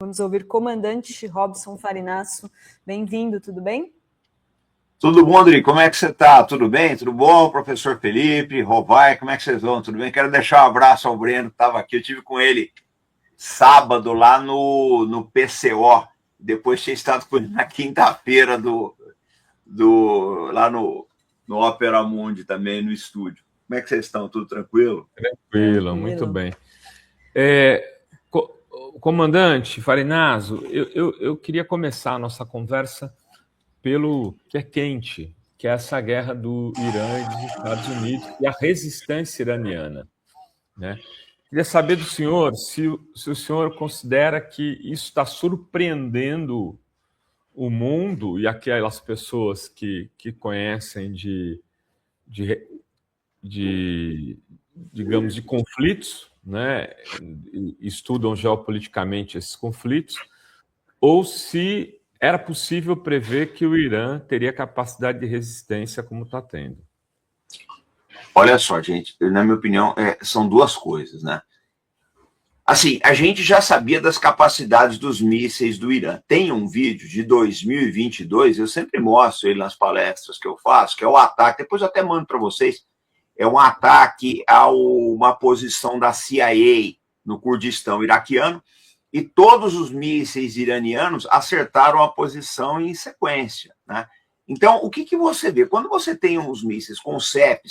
Vamos ouvir comandante Robson Farinasso. Bem-vindo, tudo bem? Tudo bom, Adri? Como é que você está? Tudo bem? Tudo bom, professor Felipe, Rovai? Como é que vocês vão? Tudo bem? Quero deixar um abraço ao Breno, que estava aqui. Eu tive com ele sábado lá no PCO. Depois tinha estado com ele na quinta-feira lá no Opera Mundi também, no estúdio. Como é que vocês estão? Tudo tranquilo? Tranquilo, muito bem. Comandante Farinasso, eu queria começar a nossa conversa pelo que é quente, que é essa guerra do Irã e dos Estados Unidos e a resistência iraniana, né? Queria saber do senhor se o senhor considera que isso está surpreendendo o mundo e aquelas pessoas que conhecem digamos, de conflitos, né? Estudam geopoliticamente esses conflitos, ou se era possível prever que o Irã teria capacidade de resistência como está tendo. Olha só, gente, na minha opinião, são duas coisas, né? Assim, a gente já sabia das capacidades dos mísseis do Irã. Tem um vídeo de 2022, eu sempre mostro ele nas palestras que eu faço, que é o ataque, depois eu até mando para vocês, é um ataque a uma posição da CIA no Kurdistão iraquiano, e todos os mísseis iranianos acertaram a posição em sequência, né? Então, o que você vê? Quando você tem uns mísseis com CEP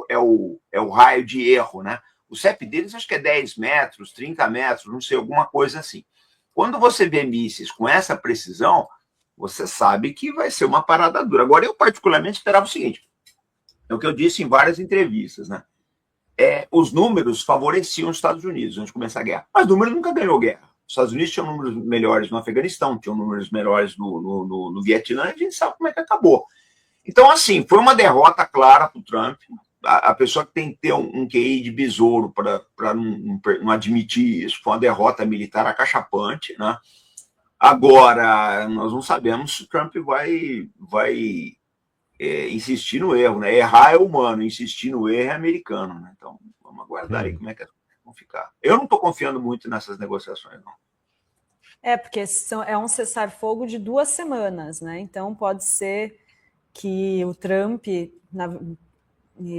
é o raio de erro, né? O CEP deles acho que é 10 metros, 30 metros, não sei, alguma coisa assim. Quando você vê mísseis com essa precisão, você sabe que vai ser uma parada dura. Agora, eu particularmente esperava o seguinte, é o que eu disse em várias entrevistas, né? Os números favoreciam os Estados Unidos antes de começar a guerra, mas o número nunca ganhou guerra. Os Estados Unidos tinham números melhores no Afeganistão, tinham números melhores no Vietnã, e a gente sabe como é que acabou. Então, assim, foi uma derrota clara para o Trump. A pessoa que tem que ter um QI de besouro para não admitir isso, foi uma derrota militar acachapante, né? Agora, nós não sabemos se o Trump vai insistir no erro, né? Errar é humano, insistir no erro é americano, né? Então, vamos aguardar aí como é que as coisas vão ficar. Eu não estou confiando muito nessas negociações, não. Porque é um cessar-fogo de 2 semanas, né? Então, pode ser que o Trump, e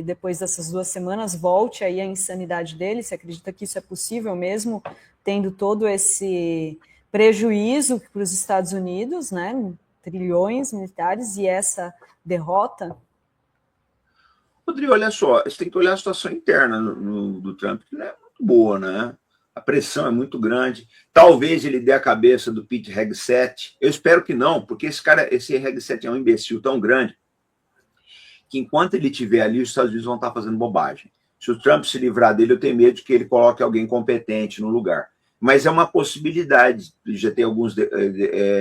depois dessas 2 semanas, volte aí a insanidade dele. Você acredita que isso é possível mesmo, tendo todo esse prejuízo para os Estados Unidos, né? Trilhões militares e essa derrota? Rodrigo, olha só, você tem que olhar a situação interna do Trump, que não é muito boa, né? A pressão é muito grande. Talvez ele dê a cabeça do Pete Hegseth. Eu espero que não, porque esse Hegseth é um imbecil tão grande que enquanto ele estiver ali, os Estados Unidos vão estar fazendo bobagem. Se o Trump se livrar dele, eu tenho medo de que ele coloque alguém competente no lugar. Mas é uma possibilidade. Já tem alguns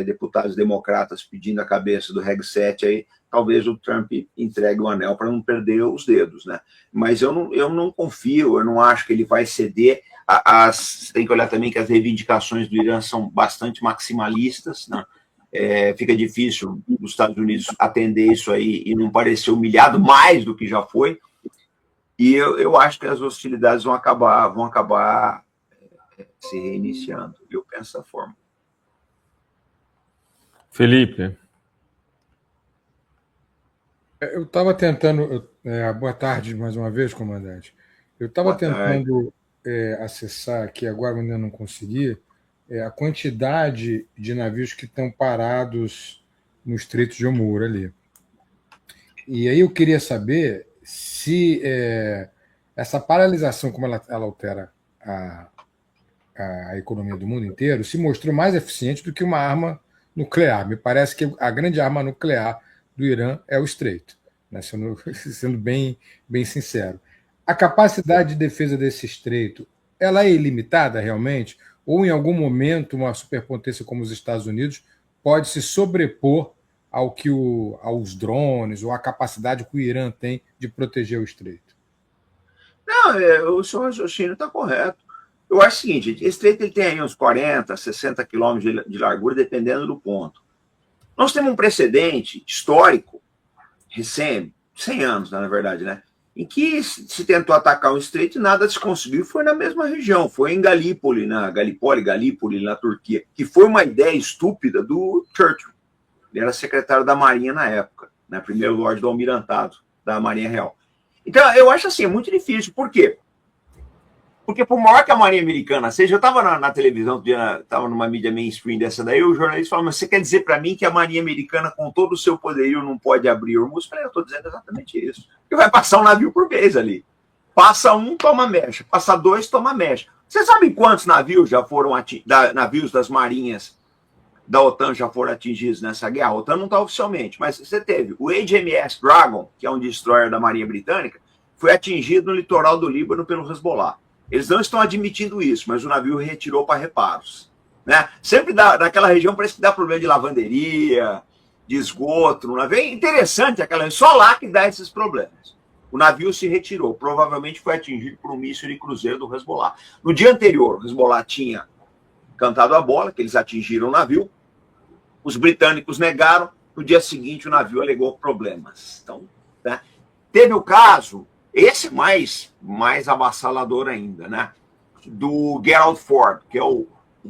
deputados democratas pedindo a cabeça do Hegseth aí. Talvez o Trump entregue o anel para não perder os dedos, né? Mas eu não confio, eu não acho que ele vai ceder. Você tem que olhar também que as reivindicações do Irã são bastante maximalistas, né? Fica difícil os Estados Unidos atender isso aí e não parecer humilhado mais do que já foi. E eu acho que as hostilidades vão acabar se reiniciando. Eu penso dessa forma. Felipe. Eu estava tentando... boa tarde, mais uma vez, comandante. Eu estava tentando acessar aqui, agora ainda não consegui, a quantidade de navios que estão parados no Estreito de Hormuz ali. E aí eu queria saber se essa paralisação, como ela altera a economia do mundo inteiro, se mostrou mais eficiente do que uma arma nuclear. Me parece que a grande arma nuclear do Irã é o Estreito, né? Sendo bem sincero. A capacidade de defesa desse Estreito, ela é ilimitada realmente? Ou em algum momento uma superpotência como os Estados Unidos pode se sobrepor aos drones ou à capacidade que o Irã tem de proteger o Estreito? Não, o seu raciocínio está correto. Eu acho o seguinte, esse estreito ele tem aí uns 40, 60 quilômetros de largura, dependendo do ponto. Nós temos um precedente histórico, recém, 100 anos, na verdade, né? em que se tentou atacar o estreito e nada se conseguiu, foi na mesma região, foi em Galípoli, Galípoli, na Turquia, que foi uma ideia estúpida do Churchill. Ele era secretário da Marinha na época, né, primeiro Lorde do Almirantado da Marinha Real. Então, eu acho assim, é muito difícil. Por quê? Porque por maior que a Marinha Americana seja, eu estava na televisão, estava numa mídia mainstream dessa daí, o jornalista falou, mas você quer dizer para mim que a Marinha Americana, com todo o seu poderio, não pode abrir Hormuz? Eu falei, eu estou dizendo exatamente isso. Porque vai passar um navio por vez ali. Passa um, toma mecha. Passa dois, toma mecha. Você sabe quantos navios já foram navios das marinhas da OTAN já foram atingidos nessa guerra? A OTAN não está oficialmente, mas você teve o HMS Dragon, que é um destroyer da Marinha Britânica, foi atingido no litoral do Líbano pelo Hezbollah. Eles não estão admitindo isso, mas o navio retirou para reparos. Né? Sempre naquela região parece que dá problema de lavanderia, de esgoto. No navio. É interessante, só lá que dá esses problemas. O navio se retirou, provavelmente foi atingido por um míssil de cruzeiro do Hezbollah. No dia anterior, o Hezbollah tinha cantado a bola, que eles atingiram o navio, os britânicos negaram, no dia seguinte o navio alegou problemas. Então, né? Teve o caso, esse mais avassalador ainda, né? Do Gerald Ford, que é o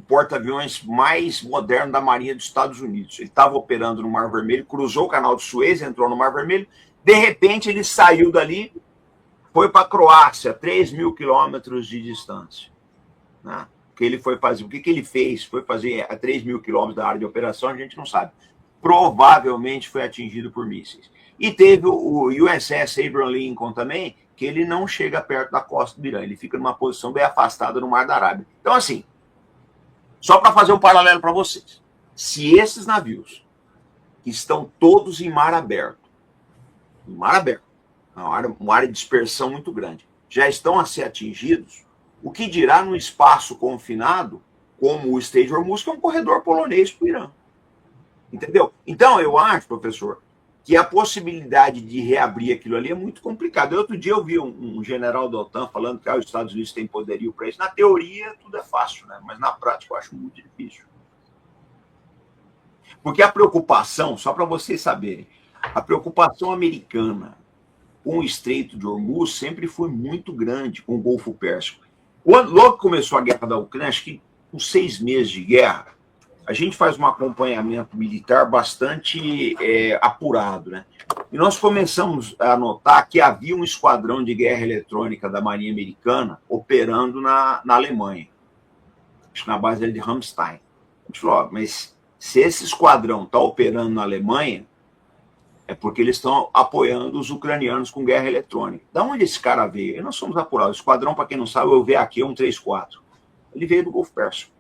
porta-aviões mais moderno da Marinha dos Estados Unidos. Ele estava operando no Mar Vermelho, cruzou o Canal de Suez, entrou no Mar Vermelho, de repente ele saiu dali, foi para a Croácia, 3.000 quilômetros de distância. Né? Que ele foi fazer, o que ele fez? Foi fazer a 3.000 quilômetros da área de operação, a gente não sabe. Provavelmente foi atingido por mísseis. E teve o USS Abraham Lincoln também, que ele não chega perto da costa do Irã, ele fica numa posição bem afastada no Mar da Arábia. Então, assim, só para fazer um paralelo para vocês, se esses navios, que estão todos em mar aberto, uma área de dispersão muito grande, já estão a ser atingidos, o que dirá num espaço confinado, como o Strait de Hormuz, que é um corredor polonês para o Irã. Entendeu? Então, eu acho, professor, que a possibilidade de reabrir aquilo ali é muito complicado. Outro dia eu vi um general da OTAN falando que os Estados Unidos têm poderio para isso. Na teoria, tudo é fácil, né? Mas na prática eu acho muito difícil. Porque a preocupação, só para vocês saberem, a preocupação americana com o Estreito de Hormuz sempre foi muito grande com o Golfo Pérsico. Logo que começou a guerra da Ucrânia, acho que com 6 meses de guerra, a gente faz um acompanhamento militar bastante apurado, né? E nós começamos a notar que havia um esquadrão de guerra eletrônica da Marinha Americana operando na Alemanha, acho que na base de Ramstein. A gente falou, mas se esse esquadrão está operando na Alemanha, é porque eles estão apoiando os ucranianos com guerra eletrônica. Da onde esse cara veio? E nós somos apurados. O esquadrão, para quem não sabe, é o VAQ 134. Ele veio do Golfo Pérsico.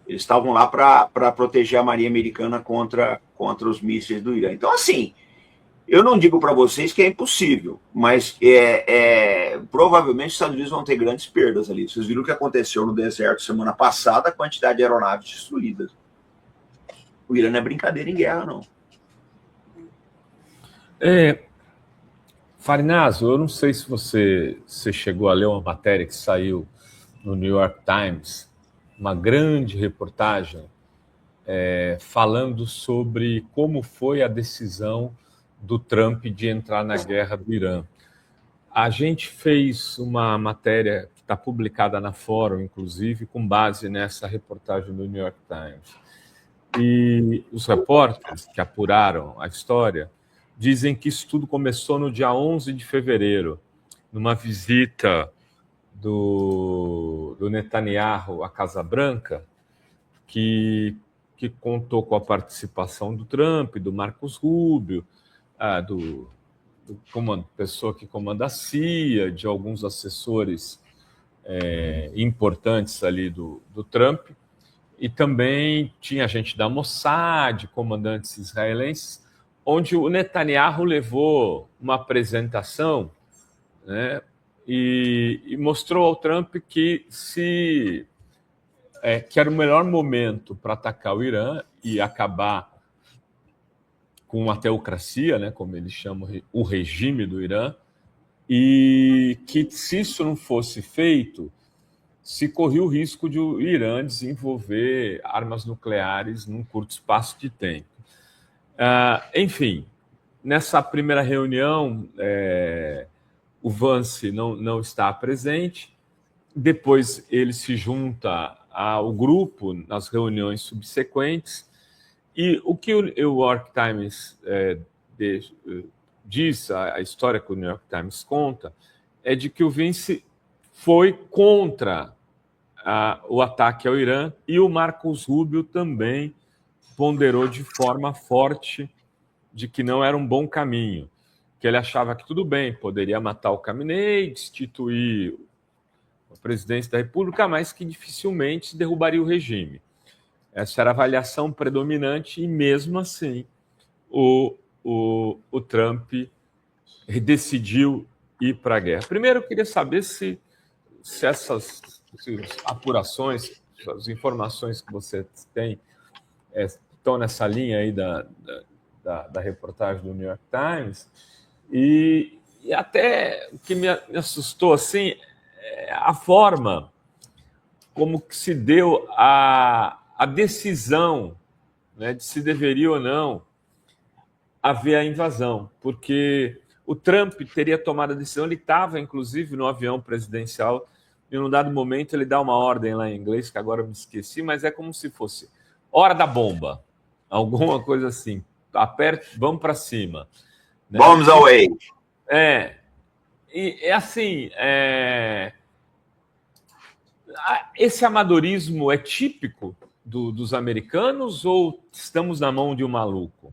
Eles estavam lá para proteger a Marinha Americana contra os mísseis do Irã. Então, assim, eu não digo para vocês que é impossível, mas provavelmente os Estados Unidos vão ter grandes perdas ali. Vocês viram o que aconteceu no deserto semana passada, a quantidade de aeronaves destruídas. O Irã não é brincadeira em guerra, não. Farinazo, eu não sei se você chegou a ler uma matéria que saiu no New York Times, uma grande reportagem falando sobre como foi a decisão do Trump de entrar na guerra do Irã. A gente fez uma matéria que está publicada na Fórum, inclusive, com base nessa reportagem do New York Times. E os repórteres que apuraram a história dizem que isso tudo começou no dia 11 de fevereiro, numa visita do Netanyahu à Casa Branca, que contou com a participação do Trump, do Marcos Rubio, pessoa que comanda a CIA, de alguns assessores importantes ali do Trump, e também tinha gente da Mossad, comandantes israelenses, onde o Netanyahu levou uma apresentação, né, e mostrou ao Trump que que era o melhor momento para atacar o Irã e acabar com a teocracia, né, como eles chamam o regime do Irã, e que se isso não fosse feito, se corria o risco de o Irã desenvolver armas nucleares num curto espaço de tempo. Enfim, nessa primeira reunião, o Vance não está presente. Depois ele se junta ao grupo nas reuniões subsequentes. E o que o New York Times diz, a história que o New York Times conta, é de que o Vance foi contra o ataque ao Irã, e o Marcos Rubio também ponderou de forma forte de que não era um bom caminho, que ele achava que tudo bem, poderia matar o Khamenei, destituir o presidente da República, mas que dificilmente derrubaria o regime. Essa era a avaliação predominante, e mesmo assim o Trump decidiu ir para a guerra. Primeiro, eu queria saber se essas apurações, as informações que você tem estão nessa linha aí da reportagem do New York Times, e até o que me assustou assim, é a forma como que se deu a decisão, né, de se deveria ou não haver a invasão, porque o Trump teria tomado a decisão, ele estava inclusive no avião presidencial, e num dado momento ele dá uma ordem lá em inglês, que agora eu me esqueci, mas é como se fosse hora da bomba, alguma coisa assim, aperte, vamos para cima. Né? Bombs away. E é assim, esse amadorismo é típico dos americanos, ou estamos na mão de um maluco?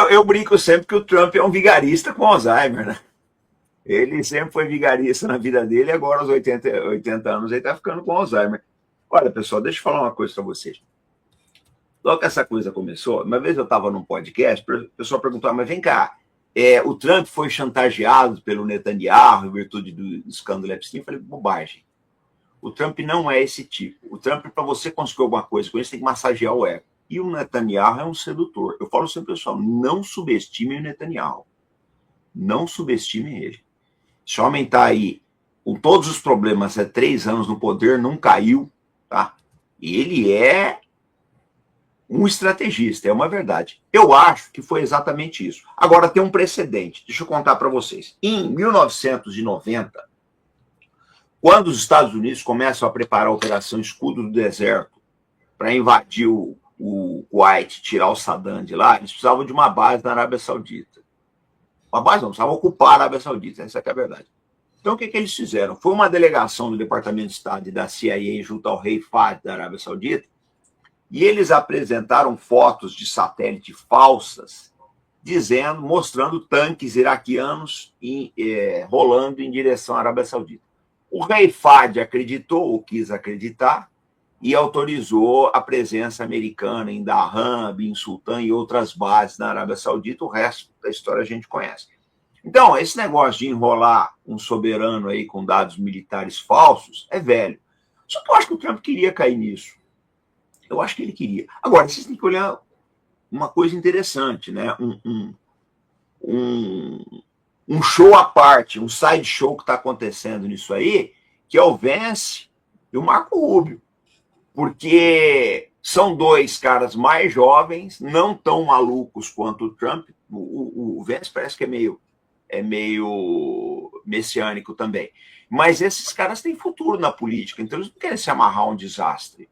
Eu brinco sempre que o Trump é um vigarista com Alzheimer, né? Ele sempre foi vigarista na vida dele, e agora aos 80 anos ele está ficando com Alzheimer. Olha, pessoal, deixa eu falar uma coisa para vocês. Logo que essa coisa começou, uma vez eu estava num podcast, o pessoal perguntou, mas vem cá, o Trump foi chantageado pelo Netanyahu em virtude do escândalo Epstein? Eu falei, bobagem. O Trump não é esse tipo. O Trump, para você conseguir alguma coisa com ele, você tem que massagear o ego. E o Netanyahu é um sedutor. Eu falo sempre, pessoal, não subestimem o Netanyahu. Não subestimem ele. Esse homem está aí com todos os problemas, 3 anos no poder, não caiu, tá? E ele é um estrategista, é uma verdade. Eu acho que foi exatamente isso. Agora, tem um precedente, deixa eu contar para vocês. Em 1990, quando os Estados Unidos começam a preparar a Operação Escudo do Deserto para invadir o Kuwait, tirar o Saddam de lá, eles precisavam de uma base na Arábia Saudita. Uma base não, precisavam ocupar a Arábia Saudita, essa é a verdade. Então, o que eles fizeram? Foi uma delegação do Departamento de Estado e da CIA junto ao rei Fahd da Arábia Saudita, e eles apresentaram fotos de satélite falsas, mostrando tanques iraquianos rolando em direção à Arábia Saudita. O rei Fahd acreditou, ou quis acreditar, e autorizou a presença americana em Dhahran, Bin Sultan e outras bases na Arábia Saudita. O resto da história a gente conhece. Então, esse negócio de enrolar um soberano aí com dados militares falsos é velho. Só que eu acho que o Trump queria cair nisso. Eu acho que ele queria. Agora, vocês têm que olhar uma coisa interessante, né? Um show à parte, um side show que está acontecendo nisso aí, que é o Vance e o Marco Rubio. Porque são 2 caras mais jovens, não tão malucos quanto o Trump. O Vance parece que é meio messiânico também. Mas esses caras têm futuro na política, então eles não querem se amarrar a um desastre.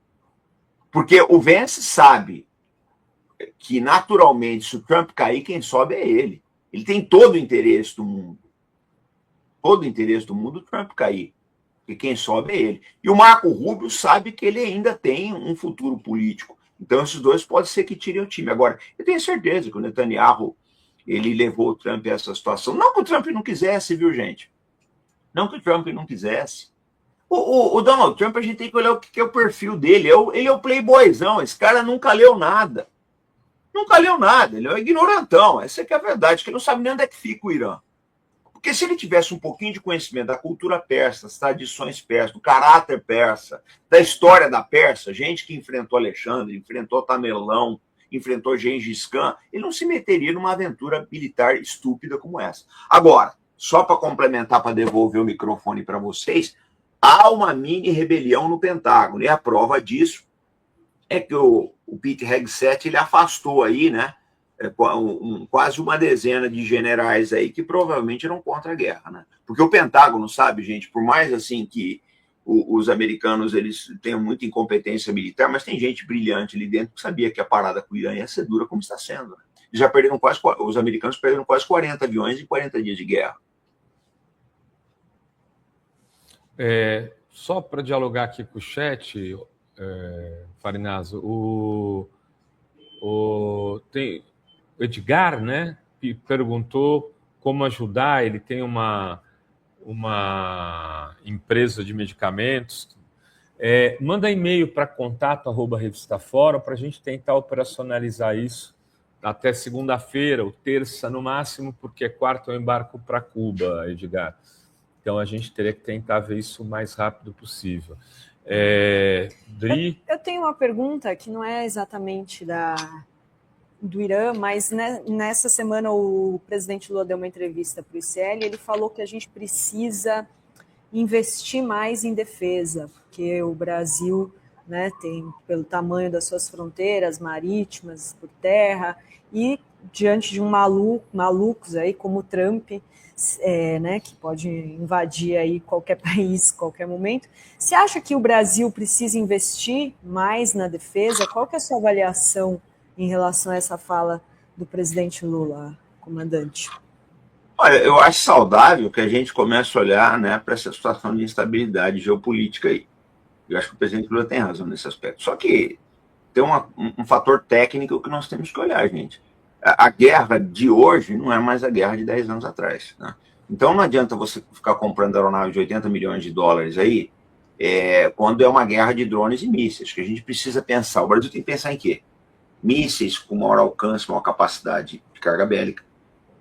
Porque o Vance sabe que, naturalmente, se o Trump cair, quem sobe é ele. Ele tem todo o interesse do mundo. Todo o interesse do mundo o Trump cair. E quem sobe é ele. E o Marco Rubio sabe que ele ainda tem um futuro político. Então, esses 2 pode ser que tirem o time. Agora, eu tenho certeza que o Netanyahu ele levou o Trump a essa situação. Não que o Trump não quisesse, viu, gente? Não que o Trump não quisesse. O Donald Trump, a gente tem que olhar o que é o perfil dele. Ele é o playboyzão. Esse cara nunca leu nada. Nunca leu nada. Ele é um ignorantão. Essa que é a verdade, que ele não sabe nem onde é que fica o Irã. Porque se ele tivesse um pouquinho de conhecimento da cultura persa, das tradições persas, do caráter persa, da história da Pérsia, gente que enfrentou Alexandre, enfrentou Tamerlão, enfrentou Gengis Khan, ele não se meteria numa aventura militar estúpida como essa. Agora, só para complementar, para devolver o microfone para vocês, há uma mini rebelião no Pentágono, e a prova disso é que o Pete Hegseth ele afastou aí, né, quase uma dezena de generais aí que provavelmente eram contra a guerra, né? Porque o Pentágono, sabe, gente, por mais assim que os americanos eles tenham muita incompetência militar, mas tem gente brilhante ali dentro que sabia que a parada com o Irã ia ser dura como está sendo. Né? Já perderam os americanos perderam quase 40 aviões em 40 dias de guerra. Só para dialogar aqui com o chat, Farinazo, o Edgar, né, perguntou como ajudar. Ele tem uma empresa de medicamentos. Manda e-mail para contato@revistafora para a gente tentar operacionalizar isso até segunda-feira ou terça no máximo, porque quarta eu embarco para Cuba, Edgar. Então a gente teria que tentar ver isso o mais rápido possível. Dri? Eu tenho uma pergunta que não é exatamente do Irã, mas nessa semana o presidente Lula deu uma entrevista para o ICL e ele falou que a gente precisa investir mais em defesa, porque o Brasil, né, tem, pelo tamanho das suas fronteiras marítimas, por terra, e diante de malucos aí como o Trump, né, que pode invadir aí qualquer país, qualquer momento. Você acha que o Brasil precisa investir mais na defesa? Qual que é a sua avaliação em relação a essa fala do presidente Lula, comandante? Olha, eu acho saudável que a gente comece a olhar, né, para essa situação de instabilidade geopolítica aí. Eu acho que o presidente Lula tem razão nesse aspecto. Só que tem um fator técnico que nós temos que olhar, gente. A guerra de hoje não é mais a guerra de 10 anos atrás. Né? Então não adianta você ficar comprando aeronave de 80 milhões de dólares aí, quando é uma guerra de drones e mísseis, que a gente precisa pensar. O Brasil tem que pensar em quê? Mísseis com maior alcance, maior capacidade de carga bélica.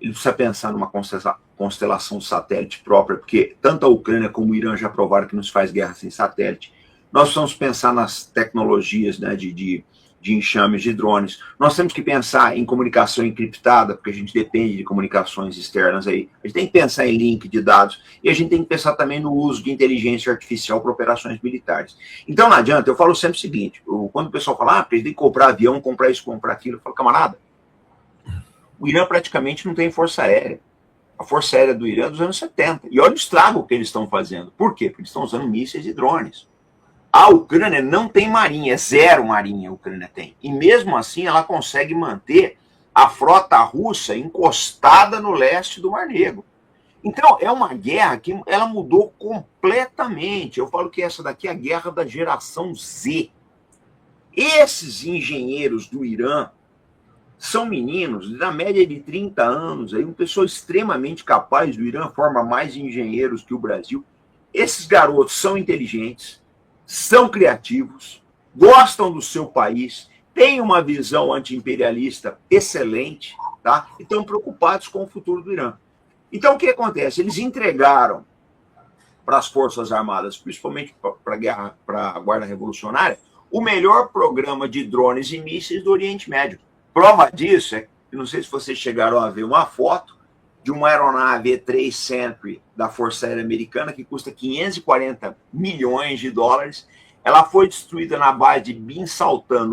Ele precisa pensar numa constelação satélite própria, porque tanto a Ucrânia como o Irã já provaram que não se faz guerra sem satélite. Nós precisamos pensar nas tecnologias, né, de enxames de drones. Nós temos que pensar em comunicação encriptada, porque a gente depende de comunicações externas aí. A gente tem que pensar em link de dados e a gente tem que pensar também no uso de inteligência artificial para operações militares. Então não adianta, eu falo sempre o seguinte, quando o pessoal fala, porque tem que comprar avião, comprar isso, comprar aquilo, eu falo, camarada, o Irã praticamente não tem força aérea. A força aérea do Irã é dos anos 70. E olha o estrago que eles estão fazendo. Por quê? Porque eles estão usando mísseis e drones. A Ucrânia não tem marinha, zero marinha a Ucrânia tem. E mesmo assim ela consegue manter a frota russa encostada no leste do Mar Negro. Então é uma guerra que ela mudou completamente. Eu falo que essa daqui é a guerra da geração Z. Esses engenheiros do Irã são meninos, na média de 30 anos, aí, uma pessoa extremamente capaz do Irã, forma mais engenheiros que o Brasil. Esses garotos são inteligentes, são criativos, gostam do seu país, têm uma visão anti-imperialista excelente, tá? E estão preocupados com o futuro do Irã. Então, o que acontece? Eles entregaram para as Forças Armadas, principalmente para a Guarda Revolucionária, o melhor programa de drones e mísseis do Oriente Médio. Prova disso não sei se vocês chegaram a ver uma foto de uma aeronave E-3 Sentry da Força Aérea Americana que custa 540 milhões de dólares. Ela foi destruída na base de Bin Sultan,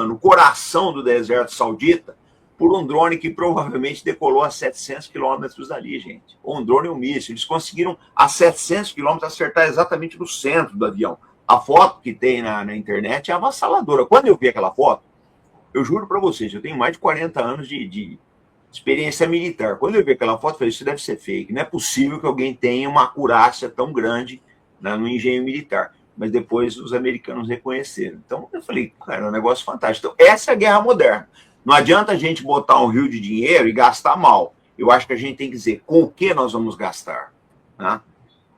no coração do deserto saudita, por um drone que provavelmente decolou a 700 quilômetros dali, gente. Um drone e um míssil. Eles conseguiram, a 700 quilômetros, acertar exatamente no centro do avião. A foto que tem na internet é avassaladora. Quando eu vi aquela foto, eu juro para vocês, eu tenho mais de 40 anos de experiência militar. Quando eu vi aquela foto, eu falei, isso deve ser fake. Não é possível que alguém tenha uma acurácia tão grande, né, no engenho militar. Mas depois os americanos reconheceram. Então eu falei, cara, é um negócio fantástico. Então essa é a guerra moderna. Não adianta a gente botar um rio de dinheiro e gastar mal. Eu acho que a gente tem que dizer com o que nós vamos gastar. Né?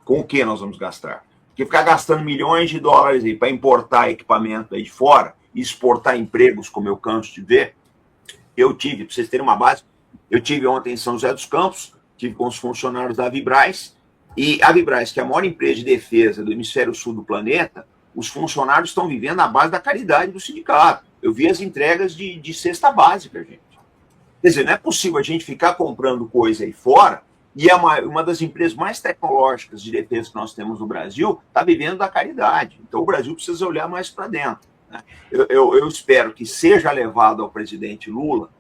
Com o que nós vamos gastar. Porque ficar gastando milhões de dólares para importar equipamento aí de fora e exportar empregos, como eu canso de ver, eu tive, para vocês terem uma base, eu tive ontem em São José dos Campos, tive com os funcionários da Vibraz, e a Vibraz, que é a maior empresa de defesa do hemisfério sul do planeta, os funcionários estão vivendo à base da caridade do sindicato. Eu vi as entregas de cesta básica, gente. Quer dizer, não é possível a gente ficar comprando coisa aí fora, e é uma das empresas mais tecnológicas de defesa que nós temos no Brasil, está vivendo da caridade. Então o Brasil precisa olhar mais para dentro. Né? Eu espero que seja levado ao presidente Lula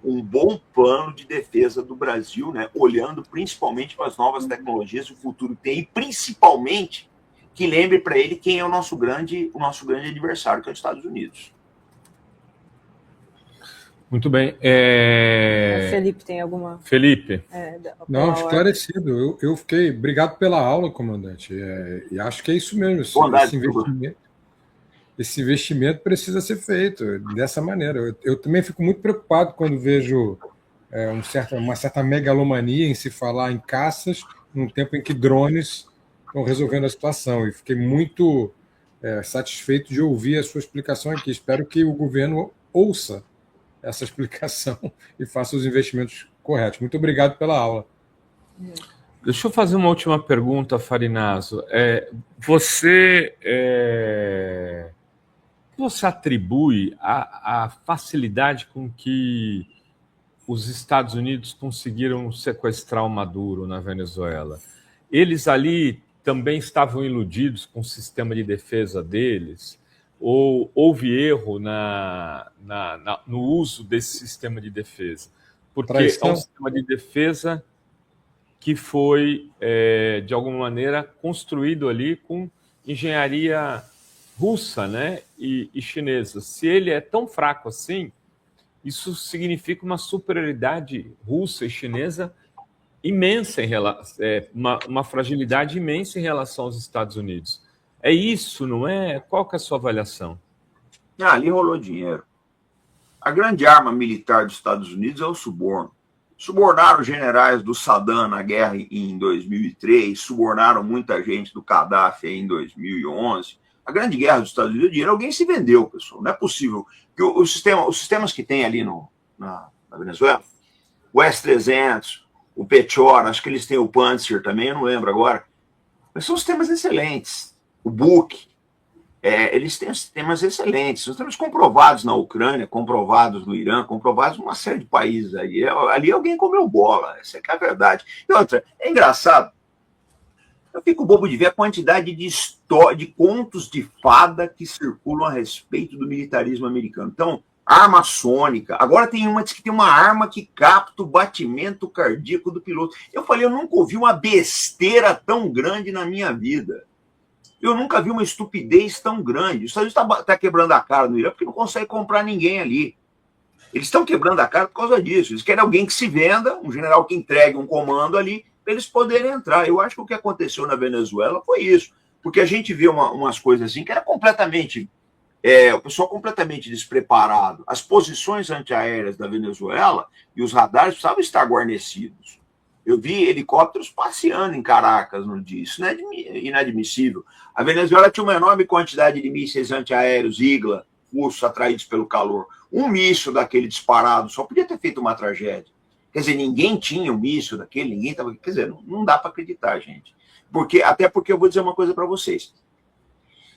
um bom plano de defesa do Brasil, né, olhando principalmente para as novas tecnologias que o futuro tem, e principalmente que lembre para ele quem é o nosso grande adversário, que é os Estados Unidos. Muito bem. Felipe, tem alguma... Felipe. Não, esclarecido. Eu fiquei... Obrigado pela aula, comandante. E acho que é isso mesmo. Esse investimento precisa ser feito dessa maneira. Eu também fico muito preocupado quando vejo uma certa megalomania em se falar em caças, num tempo em que drones estão resolvendo a situação. E fiquei muito satisfeito de ouvir a sua explicação aqui. Espero que o governo ouça essa explicação e faça os investimentos corretos. Muito obrigado pela aula. Deixa eu fazer uma última pergunta, Farinaso. Você atribui a facilidade com que os Estados Unidos conseguiram sequestrar o Maduro na Venezuela? Eles ali também estavam iludidos com o sistema de defesa deles? Ou houve erro no uso desse sistema de defesa? Porque é um sistema de defesa que foi, de alguma maneira, construído ali com engenharia russa, né, e chinesa. Se ele é tão fraco assim, isso significa uma superioridade russa e chinesa imensa, uma fragilidade imensa em relação aos Estados Unidos. É isso, não é? Qual que é a sua avaliação? Ali rolou dinheiro. A grande arma militar dos Estados Unidos é o suborno. Subornaram generais do Saddam na guerra em 2003, subornaram muita gente do Gaddafi em 2011. A grande guerra dos Estados Unidos, dinheiro, alguém se vendeu, pessoal. Não é possível. Que os sistemas que tem ali na Venezuela, o S-300, o Pechora, acho que eles têm o Panzer também, eu não lembro agora. Mas são sistemas excelentes. O Buk, eles têm sistemas excelentes. São sistemas comprovados na Ucrânia, comprovados no Irã, comprovados em uma série de países aí. Ali alguém comeu bola, essa é que é a verdade. E outra, é engraçado, eu fico bobo de ver a quantidade de contos de fada que circulam a respeito do militarismo americano. Então, arma sônica. Agora tem uma, diz que tem uma arma que capta o batimento cardíaco do piloto. Eu falei, eu nunca ouvi uma besteira tão grande na minha vida. Eu nunca vi uma estupidez tão grande. Os Estados Unidos está quebrando a cara no Irã porque não consegue comprar ninguém ali. Eles estão quebrando a cara por causa disso. Eles querem alguém que se venda, um general que entregue um comando ali, para eles poderem entrar. Eu acho que o que aconteceu na Venezuela foi isso. Porque a gente viu umas coisas assim que era completamente... o pessoal completamente despreparado. As posições antiaéreas da Venezuela e os radares precisavam estar guarnecidos. Eu vi helicópteros passeando em Caracas no dia. Isso não é inadmissível. A Venezuela tinha uma enorme quantidade de mísseis antiaéreos, Igla, russos, atraídos pelo calor. Um míssil daquele disparado só podia ter feito uma tragédia. Quer dizer, ninguém tinha um míssil daquele, ninguém estava... Quer dizer, não dá para acreditar, gente. Até porque eu vou dizer uma coisa para vocês.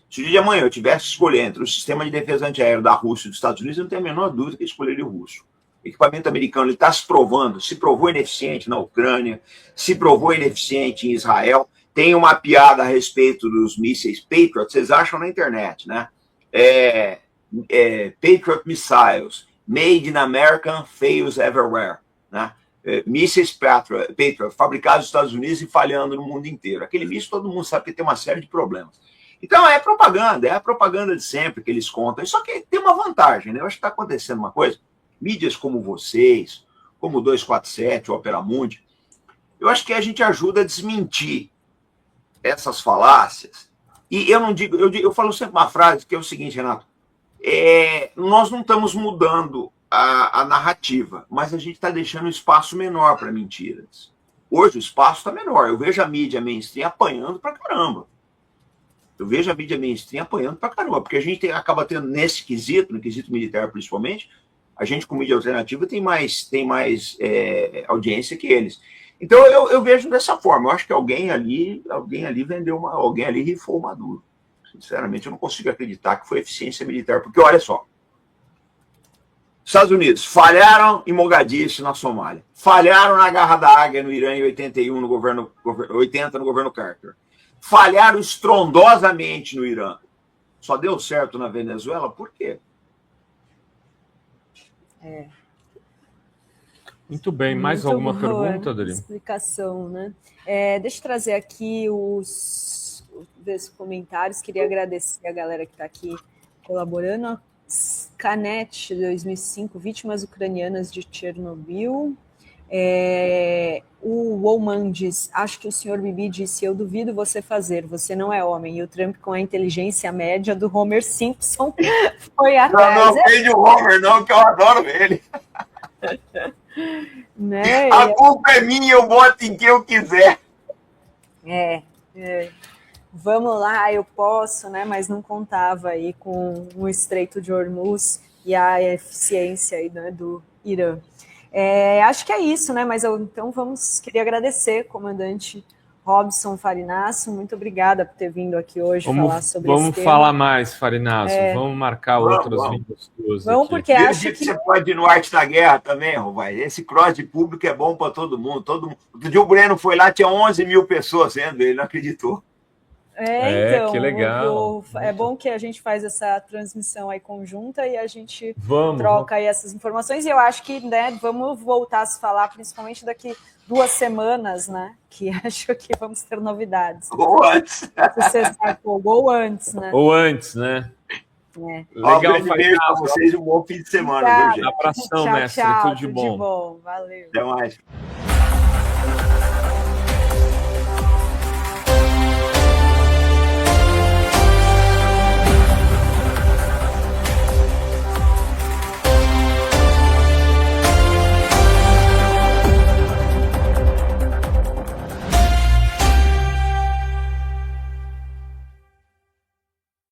Se o dia de amanhã eu tivesse que escolher entre o sistema de defesa antiaéreo da Rússia e dos Estados Unidos, eu não tenho a menor dúvida que eu escolheria o russo. O equipamento americano está se provou ineficiente na Ucrânia, se provou ineficiente em Israel. Tem uma piada a respeito dos mísseis Patriot, vocês acham na internet, né? Patriot Missiles, Made in America, Fails Everywhere, né? Mísseis Patriot, fabricados nos Estados Unidos e falhando no mundo inteiro. Aquele míssil todo mundo sabe que tem uma série de problemas. Então é a propaganda de sempre que eles contam. Só que tem uma vantagem, né? Eu acho que está acontecendo uma coisa. Mídias como vocês, como o 247, o Opera Mundi, eu acho que a gente ajuda a desmentir essas falácias. E eu não digo, eu falo sempre uma frase que é o seguinte, Renato, nós não estamos mudando a narrativa, mas a gente está deixando um espaço menor para mentiras. Hoje o espaço está menor. Eu vejo a mídia mainstream apanhando pra caramba. Porque a gente acaba tendo nesse quesito, no quesito militar principalmente, a gente com mídia alternativa tem mais audiência que eles. Então eu vejo dessa forma. Eu acho que alguém ali alguém ali rifou o Maduro. Sinceramente, eu não consigo acreditar que foi eficiência militar, porque olha só, Estados Unidos falharam em Mogadishu, na Somália, falharam na Garra da Águia no Irã em 81 no governo 80 no governo Carter, falharam estrondosamente no Irã. Só deu certo na Venezuela, por quê? Muito bem. Mais Muito alguma boa pergunta, Dori? explicação, né? Deixa eu trazer aqui os comentários. Queria agradecer a galera que está aqui colaborando. Canet 2005, vítimas ucranianas de Chernobyl. O Woman diz: acho que o senhor Bibi disse, eu duvido você fazer, você não é homem. E o Trump, com a inteligência média do Homer Simpson, foi atrás. Não ofende o Homer, não, que eu adoro ele. Né? A culpa é minha, eu boto em quem eu quiser. Vamos lá, eu posso, né? Mas não contava aí com o Estreito de Hormuz e a eficiência aí, né, do Irã. Acho que é isso, né? Mas então queria agradecer, comandante Robson Farinácio, muito obrigada por ter vindo aqui hoje falar sobre esse tema. Vamos falar mais, Farinácio, vamos marcar outras vindas suas. Vamos, porque acho que... Você pode ir no Arte da Guerra também, Rovair. Esse cross de público é bom para todo mundo. Outro dia o Breno foi lá, tinha 11 mil pessoas vendo, ele não acreditou. Então, que legal. É bom que a gente faz essa transmissão aí conjunta e a gente troca troca aí essas informações. E eu acho que, né, vamos voltar a se falar, principalmente daqui 2 semanas, né? Que acho que vamos ter novidades. Ou antes. Ou antes, né? Ou antes, né? Legal, um beijo para vocês e um bom fim de semana, viu, gente? Abração, mestre. Tchau, Tudo de bom. Valeu. Até mais.